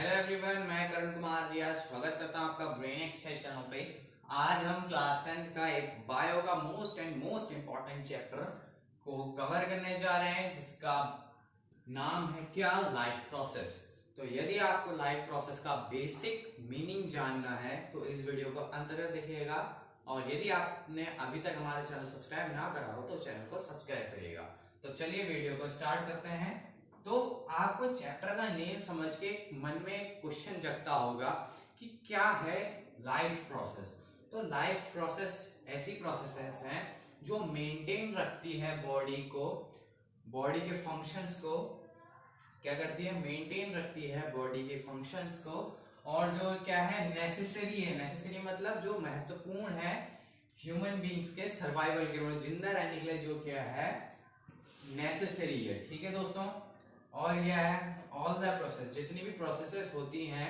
Hello everyone, मैं करण कुमार रिया स्वागत करता हूं आपका ब्रेन एक्सरसाइज चैनल पे। आज हम क्लास 10th का एक बायो का मोस्ट इंपॉर्टेंट चैप्टर को कवर करने जा रहे हैं, जिसका नाम है क्या, लाइफ प्रोसेस। तो यदि आपको लाइफ प्रोसेस का बेसिक मीनिंग जानना है तो इस वीडियो को अंत तक देखिएगा, और यदि आपने अभी तक हमारे चैनल सब्सक्राइब ना करा हो तो चैनल को सब्सक्राइब करिएगा। तो चलिए वीडियो को स्टार्ट करते हैं। तो आपको चैप्टर का नेम समझ के मन में क्वेश्चन जगता होगा कि क्या है लाइफ प्रोसेस। तो लाइफ प्रोसेस ऐसी प्रोसेसेस हैं जो मेंटेन रखती है बॉडी को, बॉडी के फंक्शंस को क्या करती है, मेंटेन रखती है बॉडी के फंक्शंस को, और जो क्या है, नेसेसरी है। नेसेसरी मतलब जो महत्वपूर्ण है ह्यूमन बींग्स के सर्वाइवल के लिए, जिंदा रहने के लिए जो क्या है नेसेसरी है। ठीक है दोस्तों। और यह है ऑल द प्रोसेस, जितनी भी प्रोसेसेस होती हैं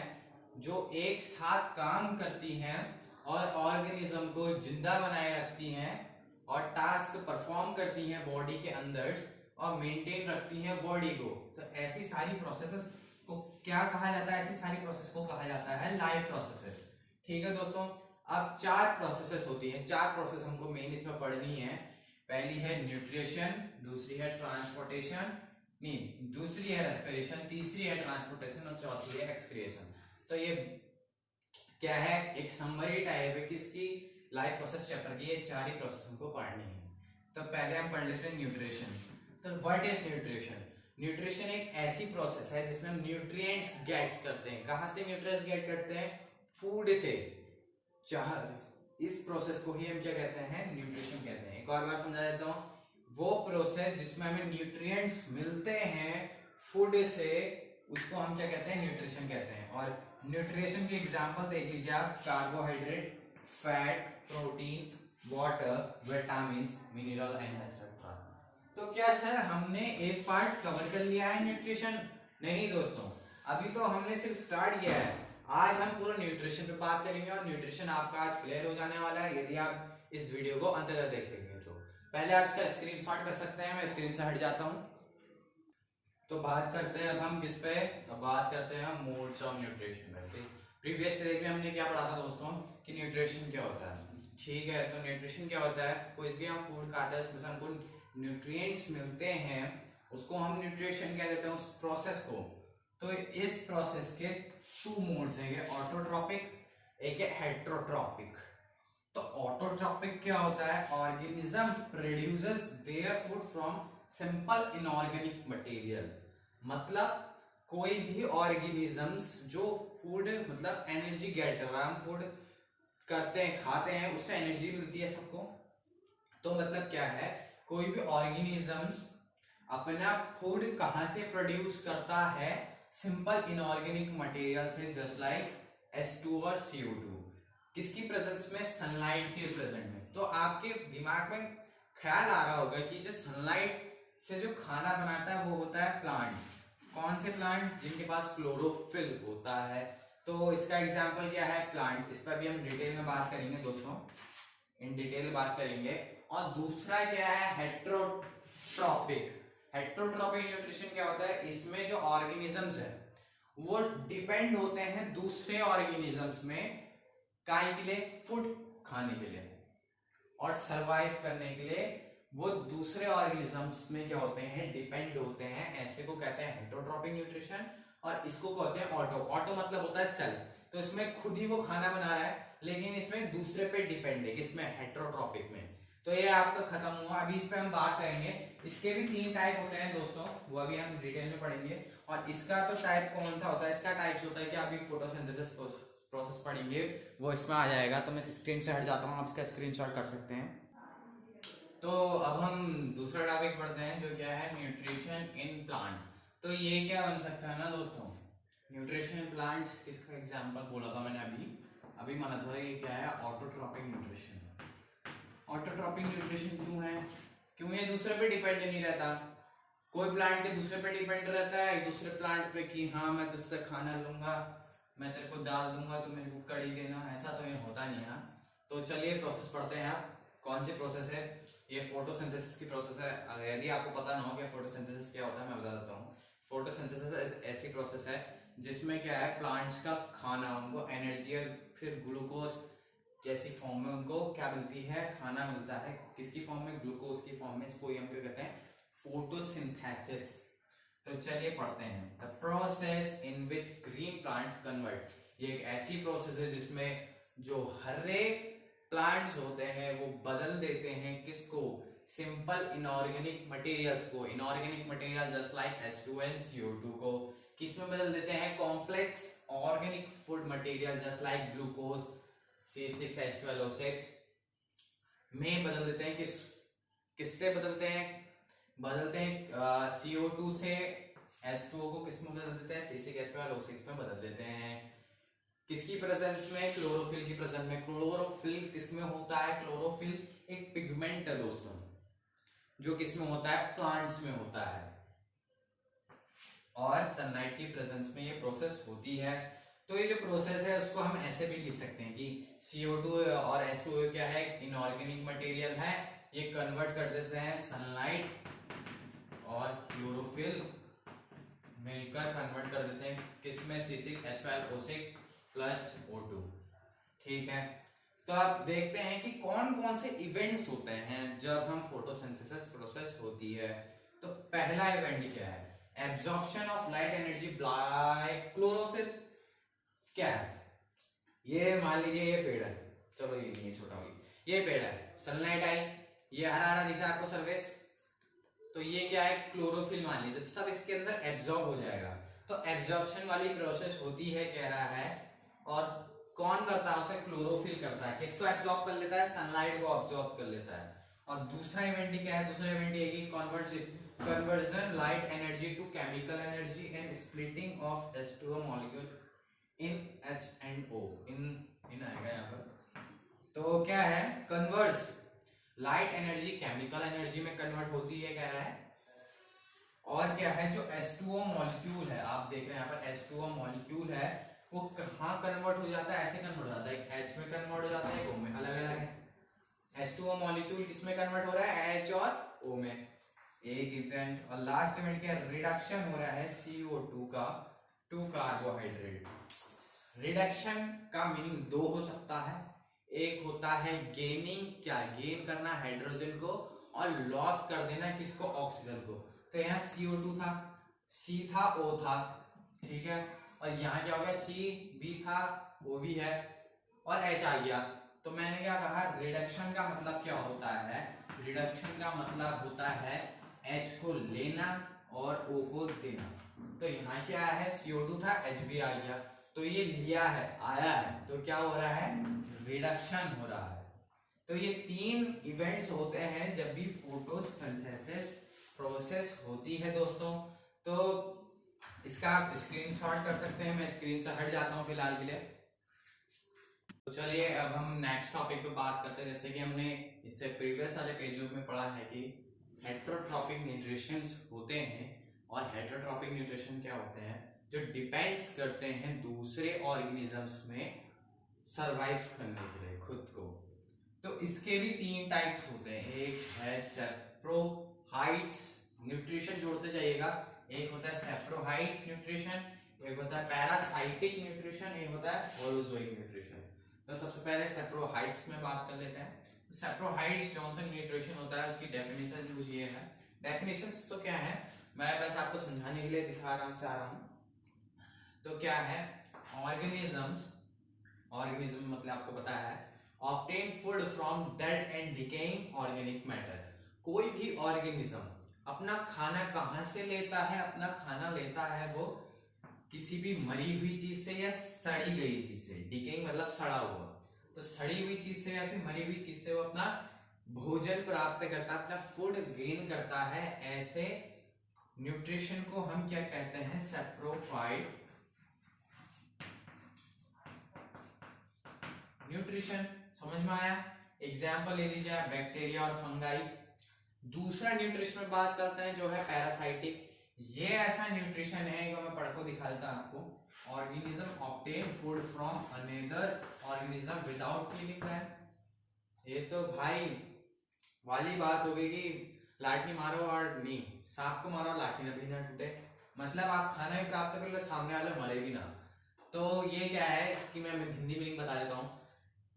जो एक साथ काम करती हैं और ऑर्गेनिज्म को जिंदा बनाए रखती हैं और टास्क परफॉर्म करती हैं बॉडी के अंदर और मेंटेन रखती हैं बॉडी को। तो ऐसी सारी प्रोसेसेस को क्या कहा जाता है, ऐसी सारी प्रोसेस को कहा जाता है लाइफ प्रोसेसेस। ठीक है दोस्तों। अब चार प्रोसेसेस होती हैं, चार प्रोसेस हमको मेन इसमें पढ़नी है। पहली है न्यूट्रिशन, दूसरी है ट्रांसपोर्टेशन, नहीं दूसरी है रेस्पिरेशन, तीसरी है ट्रांसपोर्टेशन और चौथी है एक्सक्रिएशन। तो ये क्या है, एक समरी टाइप है किसकी, लाइफ प्रोसेस चैप्टर की। ये चार ही प्रोसेस हमको पढ़नी है। तो पहले हम पढ़ लेते हैं न्यूट्रिशन। तो व्हाट इज न्यूट्रिशन? न्यूट्रिशन एक ऐसी प्रोसेस है जिसमें हम न्यूट्रिएंट्स गेट्स करते हैं। कहां से न्यूट्रिएंट्स गेट करते हैं? फूड से। इस प्रोसेस को ही हम क्या कहते हैं, न्यूट्रिशन कहते हैं। एक और बार समझा देता हूं, वो प्रोसेस जिसमें हमें न्यूट्रिएंट्स मिलते हैं फूड से, उसको हम क्या कहते हैं, न्यूट्रिशन कहते हैं। और न्यूट्रिशन की एग्जांपल देख लीजिए आप, carbohydrate, fat, proteins, water, vitamins, mineral and etcetera. तो क्या सर हमने एक पार्ट कवर कर लिया है न्यूट्रिशन? नहीं दोस्तों, अभी तो हमने सिर्फ स्टार्ट किया है। आज हम पूरा न्यूट्रिशन पे बात करेंगे और न्यूट्रिशन आपका आज क्लियर हो जाने वाला है यदि आप इस वीडियो को अंत तक देखेंगे। तो पहले आप इसका स्क्रीनशॉट कर सकते हैं, मैं स्क्रीन से हट जाता हूं। तो बात करते हैं अब हम किस पे, तो बात करते हैं हम मोड्स ऑफ न्यूट्रिशन पे। प्रीवियस पेज में हमने क्या पढ़ा था दोस्तों कि न्यूट्रिशन क्या होता है। ठीक है, तो न्यूट्रिशन क्या होता है, कोई भी हम फूड खाते हैं उसमें हमको न्यूट्रिएंट्स मिलते हैं, उसको हम न्यूट्रिशन कह देते हैं उस प्रोसेस को। तो इस प्रोसेस के टू मोड्स हैं, ऑटोट्रॉपिक, एक है हेट्रोट्रॉपिक। तो ऑटोट्रॉपिक क्या होता है, organism produces their food from simple inorganic material. मतलब कोई भी ऑर्गेनिजम्स जो फूड मतलब एनर्जी गेट कर रहा है, हम फूड करते हैं खाते हैं उससे एनर्जी मिलती है सबको। तो मतलब क्या है, कोई भी ऑर्गेनिजम्स अपना फूड कहां से प्रोड्यूस करता है, सिंपल इनऑर्गेनिक मटेरियल से, जस्ट लाइक H2 और CO2। किसकी प्रेजेंस में? सनलाइट के प्रेजेंट में। तो आपके दिमाग में ख्याल आ रहा होगा कि जो सनलाइट से जो खाना बनाता है वो होता है प्लांट। कौन से प्लांट? जिनके पास क्लोरोफिल होता है। तो इसका एग्जांपल क्या है? प्लांट। इस पर भी हम डिटेल में बात करेंगे दोस्तों, इन डिटेल बात करेंगे। और दूसरा क्या है, हेट्रोट्रॉपिक। हेट्रोट्रॉपिक न्यूट्रिशन क्या होता है, इसमें जो ऑर्गेनिजम्स है वो डिपेंड होते हैं दूसरे ऑर्गेनिजम्स में काय के लिए, फूड खाने के लिए और सरवाइव करने के लिए वो दूसरे ऑर्गेनिजम्स में क्या होते हैं, डिपेंड होते हैं। ऐसे को कहते हैं हेट्रोट्रॉपिक न्यूट्रिशन और इसको कहते हैं ऑटो। ऑटो मतलब होता है सेल्फ, तो इसमें खुद ही वो खाना बना रहा है लेकिन इसमें दूसरे पे डिपेंड है, किसमें? हेट्रोट्रॉपिक में। तो ये आपका खत्म हुआ। अभी इस पे हम बात करेंगे। इसके भी तीन टाइप होते हैं दोस्तों, वो अभी हम डिटेल में पढ़ेंगे। और इसका तो टाइप कौन सा होता है, इसका टाइप्स होता है कि अभी फोटोसिंथेसिस प्रोसेस पढ़ेंगे वो इसमें आ जाएगा। तो मैं स्क्रीन से हट जाता हूँ, आप इसका स्क्रीनशॉट कर सकते हैं। तो अब हम दूसरा टॉपिक पढ़ते हैं जो क्या है, न्यूट्रिशन इन प्लांट। तो ये क्या बन सकता है ना दोस्तों, न्यूट्रिशन इन प्लांट्स, इसका एग्जांपल बोला था मैंने अभी माना था। ये क्या है, ऑटोट्रॉपिक न्यूट्रिशन। ऑटोट्रॉपिक न्यूट्रिशन क्यों है, क्यों ये दूसरे पे डिपेंड नहीं रहता। कोई प्लांट के दूसरे पे डिपेंड रहता है, दूसरे प्लांट पे कि हाँ मैं तुझसे खाना लूंगा, मैं तेरे को दाल दूंगा तो मेरे को कड़ी देना, ऐसा तो ये होता नहीं है ना। तो चलिए प्रोसेस पढ़ते हैं। आप कौन सी प्रोसेस है, ये फोटोसिंथेसिस की प्रोसेस है। यदि आपको पता ना हो कि फोटोसिंथेसिस क्या होता है मैं बता देता हूँ। फोटोसिंथेसिस ऐसी प्रोसेस है जिसमें क्या है प्लांट्स का खाना, उनको एनर्जी और फिर ग्लूकोज जैसी फॉर्म में उनको क्या मिलती है, खाना मिलता है। किसकी फॉर्म में? ग्लूकोज की फॉर्म में। इसको हम क्या कहते हैं? फोटोसिंथेसिस। तो चलिए पढ़ते हैं। The process in which green plants convert, ये एक ऐसी प्रोसेस है जिसमें जो हरे प्लांट्स होते हैं वो बदल देते हैं किसको? सिंपल इनऑर्गेनिक मटेरियल्स को। Inorganic material just like H2 CO2 को किसमें बदल देते हैं? Complex organic food material just like glucose C6H12O6 में बदल देते हैं। किससे बदलते हैं? बदलते हैं CO2 से H2O को किसमें बदल देते हैं? C6H12O6 में बदल देते हैं। किसकी प्रेजेंस में? क्लोरोफिल की प्रेजेंस में। क्लोरोफिल किसमें होता है? क्लोरोफिल एक पिगमेंट है दोस्तों, जो किसमें होता है? प्लांट्स में होता है। और सनलाइट की प्रेजेंस में ये प्रोसेस होती है। तो ये जो प्रोसेस है उसको हम ऐसे भी लिख सकते हैं कि CO2 और H2O क्या है? इनऑर्गेनिक मटेरियल है, ये कन्वर्ट कर देते हैं सनलाइट और क्लोरोफिल मिलकर कन्वर्ट कर देते हैं किसमें? C6H12O6 plus O2। ठीक है, तो आप देखते हैं कि कौन कौन से इवेंट्स होते हैं जब हम फोटोसिंथेसिस प्रोसेस होती है। तो पहला इवेंट क्या है? Absorption of light energy by chlorophyll. क्या है ये? मान लीजिए ये पेड़ है, चलो ये नहीं छोटा हो गया, ये पेड़ है, सनलाइट आई, ये हरा हरा दिख रहा है आपको सरफेस, तो ये क्या है? क्लोरोफिल मान लीजिए, तो सब इसके अंदर एब्जॉर्ब हो जाएगा। तो एब्जॉर्प्शन वाली प्रोसेस होती है कह रहा है, और कौन करता है उसे? क्लोरोफिल करता है। किसको एब्जॉर्ब कर लेता है? सनलाइट को ऑब्जॉर्ब कर लेता है। और दूसरा इवेंट क्या है? दूसरा इवेंट ये कि conversion light energy to chemical energy and splitting of H2O molecule in H and O। इन आएगा यहाँ पर। तो क्या है? Converse light energy chemical energy में कन्वर्ट होती है कह रहा है। और क्या है? जो H2O मॉलिक्यूल है, आप देख रहे हैं यहाँ पर H2O मॉलिक्यूल है, वो कहाँ कन्वर्ट हो जाता है? ऐसे कन्वर्ट हो जाता है, एक H में कन्वर्ट हो जाता है, एक O में। अलग अलग है। H2O मॉलिक्यूल किसमें कन्वर्ट हो रहा है? H और O में। एक इवेंट। और लास्ट इवेंट क्या है? रिडक्शन हो रहा है CO2 का टू कार्बोहाइड्रेट। रिडक्शन का मीनिंग दो हो सकता है। एक होता है गेनिंग, क्या गेन करना हाइड्रोजन को, और लॉस कर देना किसको? ऑक्सीजन को। तो यहाँ CO2 था, C था, O था, ठीक है, और यहाँ क्या हो गया? C B था, O भी है, और H आ गया। तो मैंने क्या कहा? रिडक्शन का मतलब क्या होता है? रिडक्शन का मतलब होता है H को लेना और O को देना। तो यहाँ क्या है? CO2 था, H भी आ गया, तो ये लिया है, आया है, तो क्या हो रहा है? रिडक्शन हो रहा है। तो ये तीन इवेंट्स होते हैं जब भी फोटोसिंथेसिस प्रोसेस होती है दोस्तों। तो इसका आप स्क्रीनशॉट कर सकते हैं। मैं स्क्रीन से हट जाता हूं फिलहाल के लिए। तो चलिए अब हम नेक्स्ट टॉपिक पे बात करते हैं। जैसे कि हमने इससे प्रीवियस वाले पेजों में पढ़ा है कि हेटेरोट्रॉपिक न्यूट्रिशंस होते हैं, और हेटेरोट्रॉपिक न्यूट्रिशन क्या होते हैं? जो डिपेंड्स करते हैं दूसरे ऑर्गेनिजम्स में सरवाइव करने के लिए खुद को। तो इसके भी तीन टाइप्स होते हैं। एक है सेप्रोहाइट्स न्यूट्रिशन, जोड़ते जाइएगा। एक होता है सेप्रोहाइट्स न्यूट्रिशन, एक होता है पैरासाइटिक न्यूट्रिशन, एक होता है होलोजोइक न्यूट्रिशन। तो सबसे पहले सेप्रोहाइट्स में बात कर लेते हैं। सेप्रोहाइट्स कौन सा न्यूट्रिशन होता है, उसकी डेफिनेशन कुछ ये है। डेफिनेशंस तो क्या है, मैं बस आपको समझाने के लिए दिखा रहा हूं, चाह रहा हूं। तो क्या है? ऑर्गेनिज्म मतलब आपको पता है, obtain food from dead and decaying organic matter. कोई भी ऑर्गेनिज्म अपना खाना कहां से लेता है? अपना खाना लेता है वो किसी भी मरी हुई चीज से या सड़ी गई चीज से। डिकेइंग मतलब सड़ा हुआ, तो सड़ी हुई चीज से या फिर मरी हुई चीज से वो अपना भोजन प्राप्त करता है, अपना फूड गेन करता है। ऐसे न्यूट्रिशन को हम क्या कहते हैं? Saprophyte nutrition. समझ में आया? एग्जाम्पल ले लीजिए बैक्टीरिया और फंगाई। दूसरा न्यूट्रिशन में बात करते हैं जो है पैरासाइटिक। ये ऐसा न्यूट्रिशन है, मैं पढ़ को दिखा देता हूं आपको। Organism obtain food from another organism without killing them. ये तो भाई वाली बात हो गई कि लाठी मारो और नहीं, सांप को मारो लाठी ना भी ना टूटे। मतलब आप खाना भी प्राप्त कर लो, सामने वाले मरे भी ना। तो ये क्या है कि मैं हिंदी मीनिंग बता देता हूँ।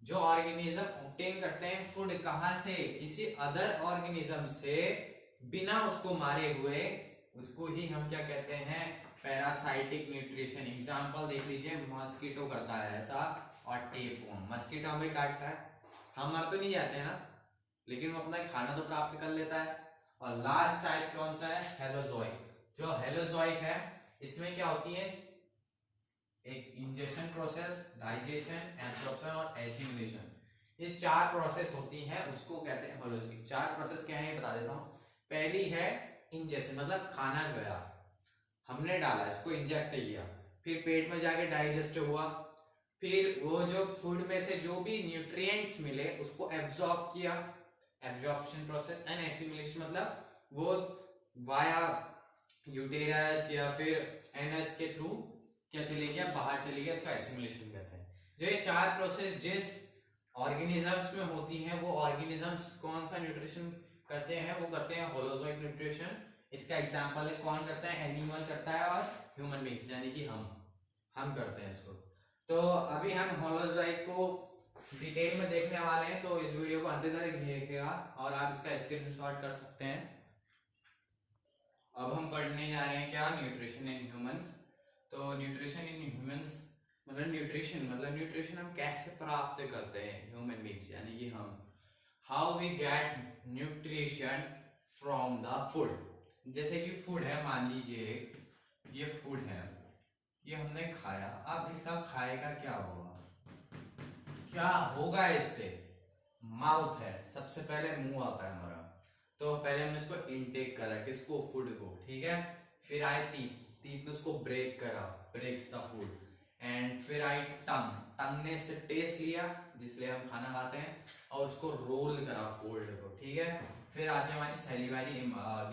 जो ऑर्गेनिज्म ऑब्टेन करते हैं फूड कहाँ से, किसी अदर ऑर्गेनिज्म से, बिना उसको मारे हुए, उसको ही हम क्या कहते हैं, पैरासाइटिक न्यूट्रिशन। एग्जांपल देख लीजिए, मस्कीटो करता है ऐसा, और टेपवर्म, मस्कीटो हमें काटता है, हम मर तो नहीं जाते हैं ना, लेकिन वो अपना खाना तो प्राप्त कर लेता है। और लास्ट टाइप कौन सा है, हेलोजोइक। जो हेलोजोइक है इसमें क्या होती है, एक इंजेक्शन प्रोसेस, डाइजेशन, एब्जॉर्प्शन और एसिमिलेशन, ये 4 प्रोसेस होती हैं, उसको कहते हैं होलोजोइक। 4 प्रोसेस क्या है ये बता देता हूँ। पहली है इंजेक्शन, मतलब खाना गया, हमने डाला, इसको इंजेक्ट किया, फिर पेट में जाके डाइजेस्ट हुआ, फिर वो जो फूड में से जो भी न्यूट्रिएंट्स मिले उसको एब्जॉर्ब किया, एब्जॉर्प्शन प्रोसेस, एंड एसिमिलेशन मतलब वो वाया यूटेरस या फिर एनस के थ्रू क्या चले गया, बाहर चले गया, उसका एसिमिलेशन कहते हैं। जो ये 4 प्रोसेस जिस ऑर्गेनिजम्स में होती हैं, वो ऑर्गेनिजम्स कौन सा न्यूट्रिशन करते हैं, वो करते हैं होलोजोइक न्यूट्रिशन। इसका एग्जांपल है, कौन करता है, एनिमल करता है और ह्यूमन बीइंग्स यानी कि हम करते हैं इसको। तो अभी हम होलोजोइक को डिटेल में देखने वाले हैं, तो इस वीडियो को अंत तक देखिएगा और आप इसका स्क्रीनशॉट कर सकते हैं। अब हम पढ़ने जा रहे हैं क्या, न्यूट्रिशन इन ह्यूमंस। तो न्यूट्रिशन इन ह्यूमंस मतलब न्यूट्रिशन हम कैसे प्राप्त करते हैं, ह्यूमन बीइंग्स यानी कि हम, how we get nutrition from the food. जैसे कि फूड है, मान लीजिए ये फूड है, ये हमने खाया, अब इसका खाए का क्या होगा इससे, माउथ है, सबसे पहले मुंह आता है हमारा, तो पहले हमने इसको इनटेक करा, किसको, फूड को, ठीक है। फिर आए टीथ ने उसको ब्रेक करा, ब्रेक्स द फूड, एंड फिर आई टंग ने इससे टेस्ट लिया जिसलिए हम खाना खाते हैं, और उसको रोल करा फोल्ड को, ठीक है। फिर आती है हमारी सैलिवरी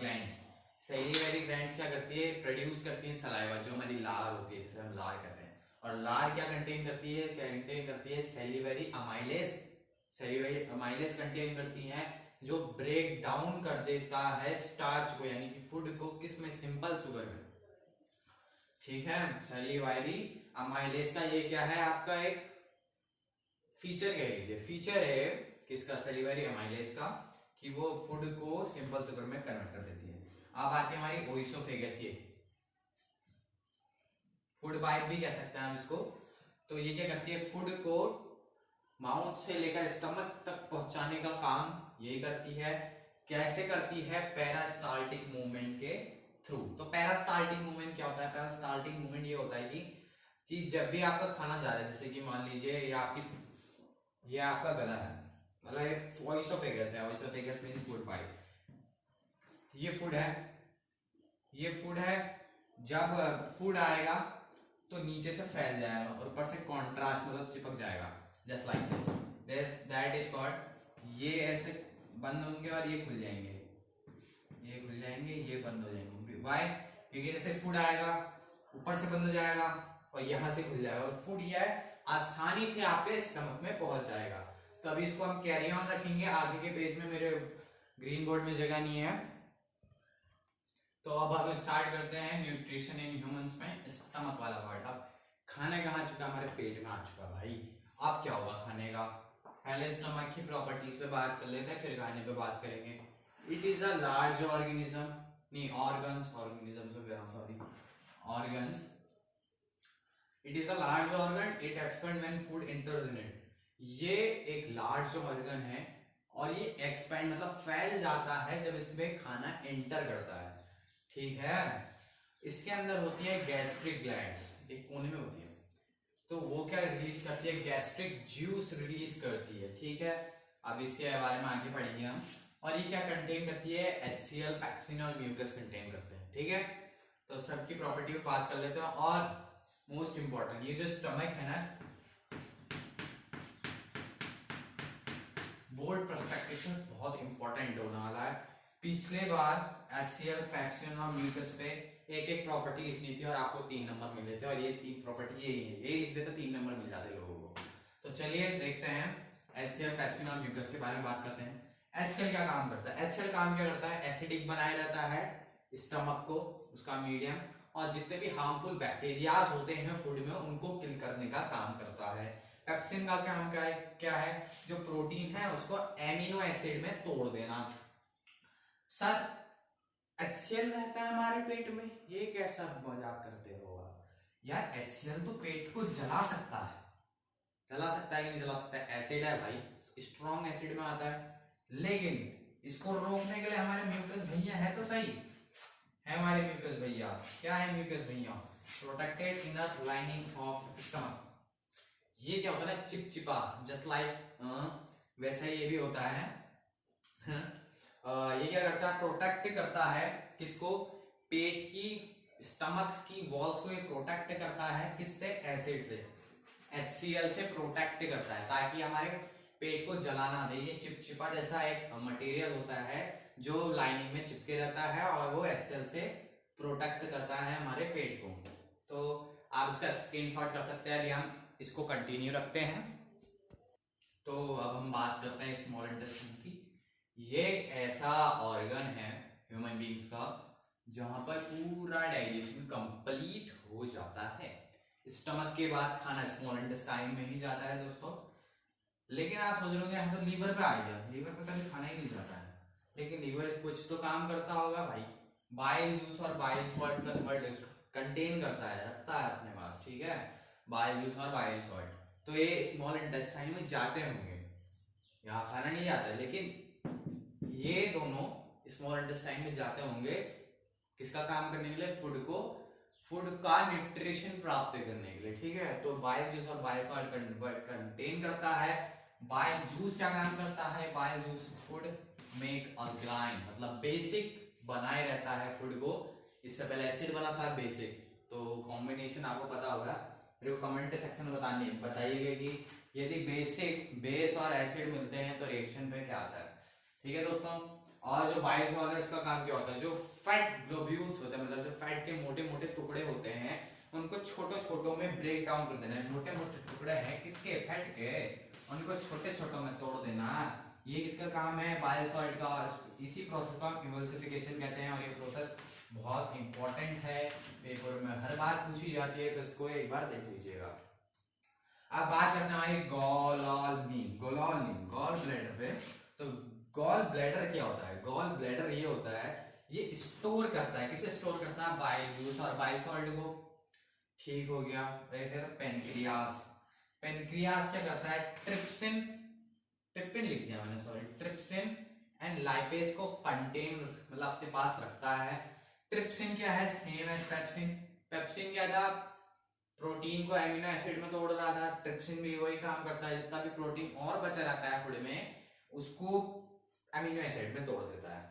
ग्लैंड्स। सैलिवरी ग्लैंड्स क्या करती है, प्रोड्यूस करती है सलाइवा, जो हमारी लार होती है, जिसे हम लार कहते हैं। और लार क्या कंटेन करती है, salivary amylase. Salivary amylase contain करती है, जो ब्रेक डाउन कर देता है स्टार्च को, यानी कि फूड को, किसमें, सिंपल शुगर में, ठीक है। सैलिवरी अमाइलेज का ये क्या है, आपका एक फीचर कह लीजिए, फीचर है किसका, सैलिवरी अमाइलेज का, कि वो फूड को सिंपल शुगर में कन्वर्ट कर देती है। अब आती है हमारी ओइसोफेगस, ये फूड पाइप भी कह सकते हैं हम इसको। तो ये क्या करती है, फूड को माउथ से लेकर स्टमक तक पहुंचाने का काम यही करती है। कैसे करती है, पेरास्टाल्टिक मूवमेंट के थ्रू। तो पेरास्टाल्टिक मूवमेंट क्या होता है, पेरास्टाल्टिक मूवमेंट ये होता है कि जब भी आपका खाना जा रहा है, जैसे कि मान लीजिए ये आपका गला है, मतलब ओइसोफेगस है, ओइसोफेगस मींस फूड पाइप, ये फूड है, जब फूड आएगा तो नीचे से फैल जाएगा और ऊपर से कॉन्ट्रास्ट मतलब चिपक जाएगा, just like this, that is called, ये ऐसे बंद होंगे और ये खुल जाएंगे, ये खुल जाएंगे, ये बंद हो जाएंगे। वाई, क्योंकि जैसे फूड आएगा ऊपर से बंद हो जाएगा और यहां से खुल जाएगा, और फूड ये आसानी से आपके स्टमक में पहुंच जाएगा। तो अभी इसको हम कैरी ऑन रखेंगे, आगे के पेज में मेरे ग्रीन बोर्ड में जगह नहीं है। तो अब हम स्टार्ट करते हैं न्यूट्रिशन इन ह्यूमंस में, स्टमक वाला पार्ट। अब खाना कहाँ चुका, हमारे पेट में आ चुका भाई। अब क्या होगा खाने का, पहले स्टमक की प्रॉपर्टीज पे बात कर लेते हैं, फिर खाने पे बात करेंगे। It is a large organism, नहीं ऑर्गन्स, ऑर्गेनिज्म से sorry, organs. It is a large organ, it expand when food enters in it. ये एक लार्ज ऑर्गन है और ये एक्सपेंड मतलब फैल जाता है जब इसमें खाना एंटर करता है, ठीक है। इसके अंदर होती है गैस्ट्रिक ग्लैंड्स, एक कोने में होती है, तो वो क्या रिलीज करती है, गैस्ट्रिक जूस रिलीज करती है, ठीक है। अब इसके बारे में आगे पढ़ेंगे हम। और ये क्या कंटेन करती है, HCl, पैक्सिन और म्यूकस कंटेन करते हैं, ठीक है। तो सबकी प्रॉपर्टी पे बात कर लेते हैं। और मोस्ट इंपॉर्टेंट, ये जो स्टमक है ना, बोर्ड पर्सपेक्टिव से बहुत इंपॉर्टेंट होने वाला है। पिछले बार HCl, पैक्सिन और म्यूकस पे एक एक प्रॉपर्टी लिखनी थी और आपको 3 नंबर मिले थे, और ये 3 प्रॉपर्टी यही है, यही लिख देते 3 नंबर मिल जाते लोगों को। तो चलिए देखते हैं HCl, पैक्सिन और म्यूकस के बारे में बात करते हैं। HCl क्या काम करता है, HCl काम क्या करता है, एसिडिक बनाए रहता है स्टमक को, उसका मीडियम, और जितने भी हार्मफुल बैक्टीरियाज होते हैं फूड में उनको किल करने का काम करता है। पेप्सिन का काम क्या है, जो प्रोटीन है उसको एमिनो एसिड में तोड़ देना। सर HCl रहता है हमारे पेट में, ये कैसा मजाक करते हो आप यार? HCl तो पेट को जला सकता है, जला सकता है कि नहीं जला सकता है? एसिड है भाई, स्ट्रॉन्ग एसिड में आता है, लेकिन इसको रोकने के लिए हमारे म्यूकस भैया है तो सही है। हमारे म्यूकस भैया क्या है? म्यूकस भैया protected inner lining of stomach. ये क्या होता है? चिपचिपा, जस्ट लाइक वैसे ये भी होता है। ये क्या करता है? प्रोटेक्ट करता है किसको? पेट की, स्टमक की वॉल्स को ये प्रोटेक्ट करता है किससे? एसिड से, HCl से प्रोटेक्ट करता है ताकि हमारे पेट को जला ना दे। ये चिपचिपा जैसा एक मटेरियल होता है जो लाइनिंग में चिपके रहता है और वो HCl से प्रोटेक्ट करता है हमारे पेट को। तो आप इसका स्क्रीनशॉट कर सकते हैं। अभी हम इसको कंटिन्यू रखते हैं। तो अब हम बात करते हैं स्मॉल इंटेस्टाइन की। ये ऐसा ऑर्गन है ह्यूमन बींग्स का जहां पर पूरा डाइजेशन कंप्लीट हो जाता है। स्टमक के बाद खाना स्मॉल इंटेस्टाइन में ही जाता है दोस्तों। लेकिन आप सोच रहे होंगे हम तो लीवर पे आ गया, लीवर पे कभी खाना ही नहीं जाता है। लेकिन लीवर कुछ तो काम करता होगा भाई, बाइल जूस और बाइल सॉल्ट कंटेन करता है, रखता है अपने पास, ठीक है, बाइल जूस और बाइल सॉल्ट। तो ये स्मॉल इंटेस्टाइन में जाते होंगे, यहाँ खाना नहीं जाता, लेकिन ये दोनों स्मॉल इंटेस्टाइन में जाते होंगे किसका काम करने के लिए? फूड का न्यूट्रिशन प्राप्त करने के लिए, ठीक है। तो बाइल जूस और बाइल सॉल्ट कंटेन करता है। बाइल जूस क्या काम करता है? बाइल जूस फूड मेक और ग्राइंड, मतलब बेसिक बनाए रहता है फूड को। इससे पहले एसिड बना था बेसिक, तो कॉम्बिनेशन आपको पता होगा, फिर कमेंट सेक्शन में बताइएगा कि यदि बेस और एसिड मिलते हैं तो रिएक्शन पे क्या आता है, ठीक है दोस्तों। और जो बाइल सॉल्ट्स का काम क्या होता है? जो फैट ग्लोब्यूल्स होते हैं, मतलब जो फैट के मोटे मोटे टुकड़े होते हैं उनको छोटे छोटों में ब्रेक डाउन कर देना है। मोटे मोटे टुकड़े हैं किसके? फैट के, उनको छोटे छोटों में तोड़ देना, ये किसका काम है? बाइल सॉल्ट का। इसी प्रोसेस को हम इमल्सिफिकेशन कहते हैं और ये प्रोसेस बहुत इंपॉर्टेंट है, पेपर में हर बार पूछी जाती है, तो इसको एक बार देख लीजिएगा। अब बात करते हैं हमारी गॉल ब्लैडर पे। तो गॉल ब्लैडर क्या होता है? गॉल ब्लैडर ये होता है, ये स्टोर करता है, किसे स्टोर करता है? बाइल जूस और बाइल सॉल्ट को, ठीक हो गया। फिर पेनक्रियास, पेनक्रियास क्या करता है? ट्रिप्सिन लिख दिया मैंने, सॉरी, ट्रिप्सिन एंड लाइपेज को कंटेन, मतलब अपने पास रखता है। ट्रिप्सिन क्या है? Same as pepsin. पेप्सिन क्या था? प्रोटीन को एमिनो एसिड में तोड़ रहा था। ट्रिप्सिन भी वही काम करता है, जितना भी प्रोटीन और बचा रहता है फूड में उसको एमिनो एसिड में तोड़ देता है।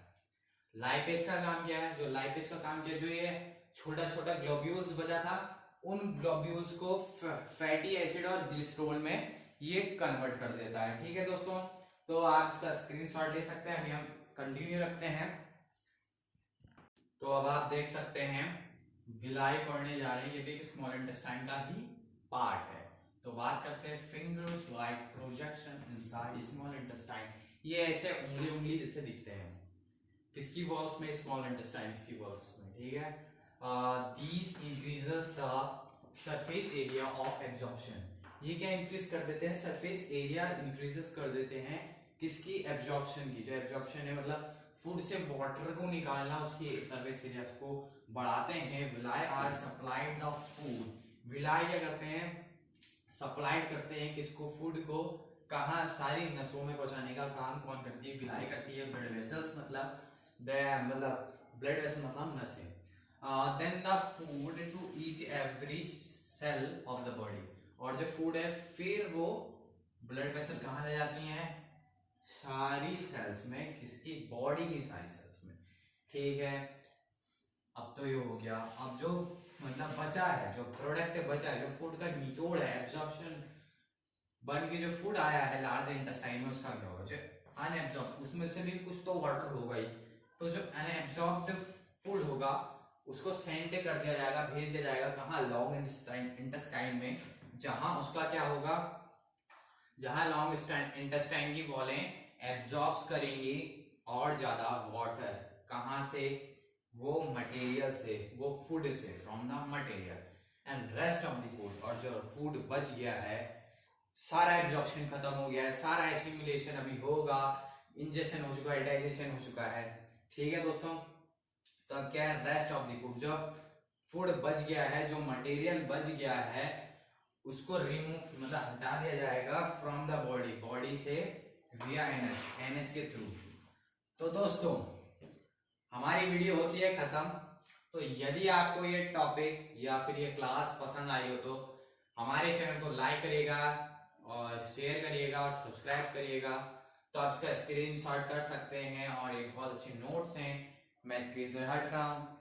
लाइपेज का काम क्या है? जो लाइपेज का काम क्या है, जो ये छोटा छोटा ग्लोब्यूल्स बचा था उन ग्लोब्यूल्स को फैटी एसिड और ग्लिसरॉल में ये कन्वर्ट कर देता है, ठीक है दोस्तों। तो आप इसका स्क्रीनशॉट ले सकते हैं। अभी हम कंटिन्यू रखते हैं। तो अब आप देख सकते हैं विलाई पढ़ने जा रहे हैं, ये भी एक स्मॉल इंटेस्टाइन का ही पार्ट है। तो बात करते हैं fingers like projection inside small intestine. ये ऐसे उंगली जैसे दिखते हैं किसकी वॉल्स में? स्मॉल इंटेस्टाइन की वॉल्स में, ठीक है। These increases the surface area of absorption. ये क्या इंक्रीज कर देते हैं? सरफेस एरिया इंक्रीजेस कर देते हैं किसकी? एब्जॉर्प्शन की। जो एब्जॉर्प्शन है मतलब फूड से वाटर को निकालना, उसकी सरफेस एरिया को बढ़ाते हैं। Villi are supplied the food. Villi क्या करते हैं? सप्लाइड करते हैं किसको? फूड को। कहाँ? सारी नसों में पहुंचाने का काम कौन करती है? विलाई करती है। ब्लड वेसल्स मतलब ब्लड वेसल मतलब नसें। Then the food to each every cell of the body. और जो फूड है फिर वो ब्लड वेसल कहाँ ले जाती हैं? सारी सेल्स में, किसकी? बॉडी की सारी सेल्स में, ठीक है। अब तो ये हो गया। अब जो मतलब बचा है, जो प्रोडक्ट बचा है, जो फूड का निचोड़ है, एब्जॉर्प्शन बन के जो फूड आया है लार्ज इंटेस्टाइन में, उसका क्या होगा? जो अनएब्जॉर्ब, उसमें से भी कुछ तो वाटर होगा ही, तो जो अनएब्जॉर्ब्ड फूड होगा उसको सेंड कर दिया जाएगा, भेज दिया जाएगा कहाँ? लॉन्ग इंटेस्टाइन में, जहां उसका क्या होगा? जहां लॉन्ग इंटेस्टाइन की वॉलें एब्जॉर्ब करेंगी और ज्यादा वाटर, कहां से? वो मटेरियल से, वो फूड से, from the material, and rest of the food, और जो फूड बच गया है, सारा एब्जॉर्प्शन खत्म हो गया है, सारा एसिमिलेशन अभी होगा, इंजेक्शन हो चुका है, डाइजेशन हो चुका है, ठीक है दोस्तों। तो अब क्या है, रेस्ट ऑफ द फूड, जो फूड बच गया है, जो मटेरियल बच गया है, उसको रिमूव मतलब हटा दिया जाएगा फ्रॉम द बॉडी, बॉडी से विया एनएस, एनएस के थ्रू। तो दोस्तों हमारी वीडियो होती है खत्म। तो यदि आपको ये टॉपिक या फिर ये क्लास पसंद आई हो तो हमारे चैनल को लाइक करिएगा और शेयर करिएगा और सब्सक्राइब करिएगा। तो आप इसका स्क्रीनशॉट कर सकते हैं, और एक बहुत अच्छे नोट्स हैं, मैं स्क्रीन से हट रहा हूँ।